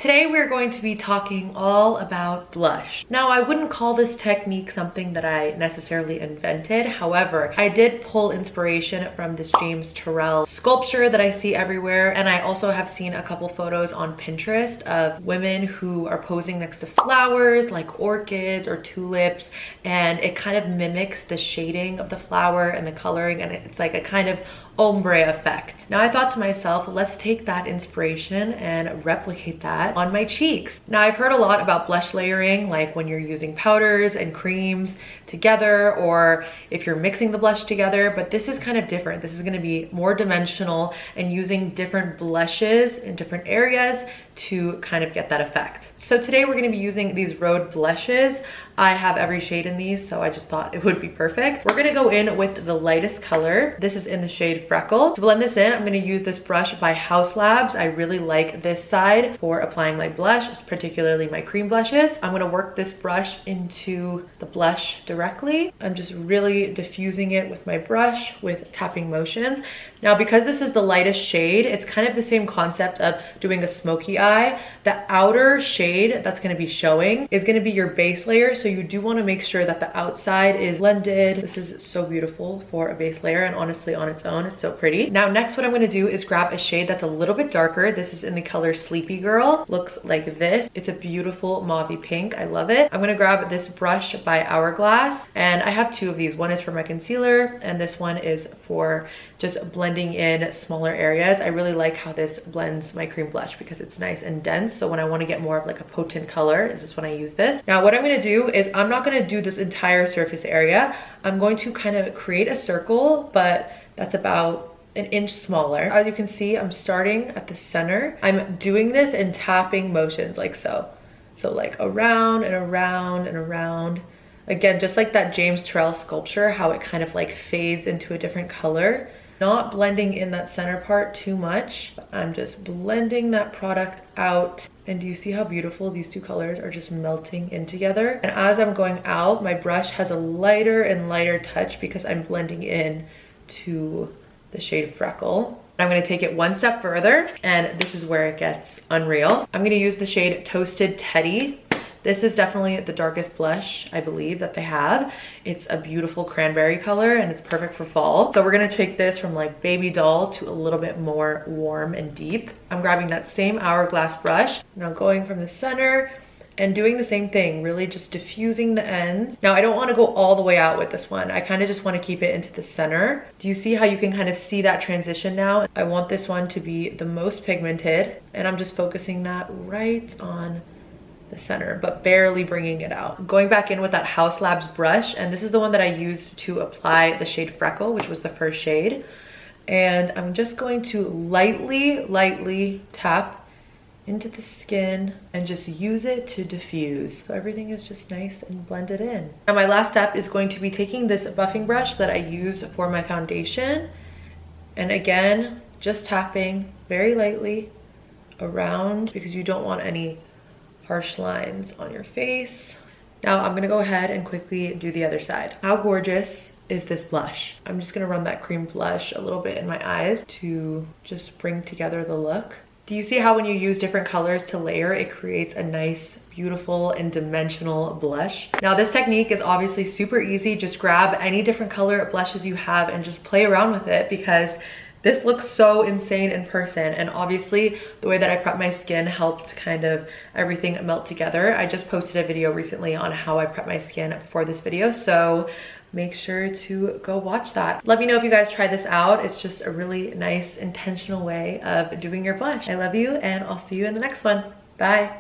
Today we're going to be talking all about blush. Now, I wouldn't call this technique something that I necessarily invented. However, I did pull inspiration from this James Turrell sculpture that I see everywhere. And I also have seen a couple photos on Pinterest of women who are posing next to flowers like orchids or tulips. And it kind of mimics the shading of the flower and the coloring. And it's like a kind of ombre effect. Now I thought to myself, let's take that inspiration and replicate that on my cheeks. Now I've heard a lot about blush layering, like when you're using powders and creams together, or if you're mixing the blush together, but this is kind of different. This is going to be more dimensional and using different blushes in different areas to kind of get that effect. So today we're going to be using these Rhode blushes. I have every shade in these, so I just thought it would be perfect. We're going to go in with the lightest color. This is in the shade Freckle. To blend this in, I'm going to use this brush by Haus. I really like this side for applying my blush, particularly my cream blushes. I'm going to work this brush into the blush directly. I'm just really diffusing it with my brush with tapping motions. Now, because this is the lightest shade, it's kind of the same concept of doing a smoky eye. The outer shade that's going to be showing is going to be your base layer. So you do want to make sure that the outside is blended. This is so beautiful for a base layer, and honestly on its own, it's so pretty. Now, next what I'm going to do is grab a shade that's a little bit darker. This is in the color Sleepy Girl. Looks like this. It's a beautiful mauvey pink. I love it. I'm going to grab this brush by Hourglass, and I have two of these. One is for my concealer, and this one is for just blending in smaller areas. I really like how this blends my cream blush because it's nice and dense. So when I want to get more of like a potent color, this is when I use this. Now what I'm going to do is I'm not going to do this entire surface area. I'm going to kind of create a circle, but that's about an inch smaller. As you can see, I'm starting at the center. I'm doing this in tapping motions like so. So like around and around and around. Again, just like that James Turrell sculpture, how it kind of like fades into a different color. Not blending in that center part too much. I'm just blending that product out. And do you see how beautiful these two colors are just melting in together? And as I'm going out, my brush has a lighter and lighter touch because I'm blending in to the shade Freckle. I'm going to take it one step further, and this is where it gets unreal. I'm going to use the shade Toasted Teddy. This is definitely the darkest blush, I believe, that they have. It's a beautiful cranberry color and it's perfect for fall. So we're gonna take this from like Baby Doll to a little bit more warm and deep. I'm grabbing that same Hourglass brush. Now going from the center and doing the same thing, really just diffusing the ends. Now I don't wanna go all the way out with this one. I kind of just wanna keep it into the center. Do you see how you can kind of see that transition now? I want this one to be the most pigmented, and I'm just focusing that right on the center, but barely bringing it out. Going back in with that Haus brush, and this is the one that I used to apply the shade Freckle, which was the first shade. And I'm just going to lightly tap into the skin and just use it to diffuse. So everything is just nice and blended in. Now my last step is going to be taking this buffing brush that I use for my foundation. And again, just tapping very lightly around because you don't want any harsh lines on your face. Now I'm gonna go ahead and quickly do the other side. How gorgeous is this blush? I'm just gonna run that cream blush a little bit in my eyes to just bring together the look. Do you see how when you use different colors to layer, it creates a nice, beautiful and dimensional blush? Now this technique is obviously super easy. Just grab any different color blushes you have and just play around with it, because this looks so insane in person. And obviously the way that I prep my skin helped kind of everything melt together. I just posted a video recently on how I prep my skin before this video, so make sure to go watch that. Let me know if you guys try this out. It's just a really nice, intentional way of doing your blush. I love you, and I'll see you in the next one. Bye.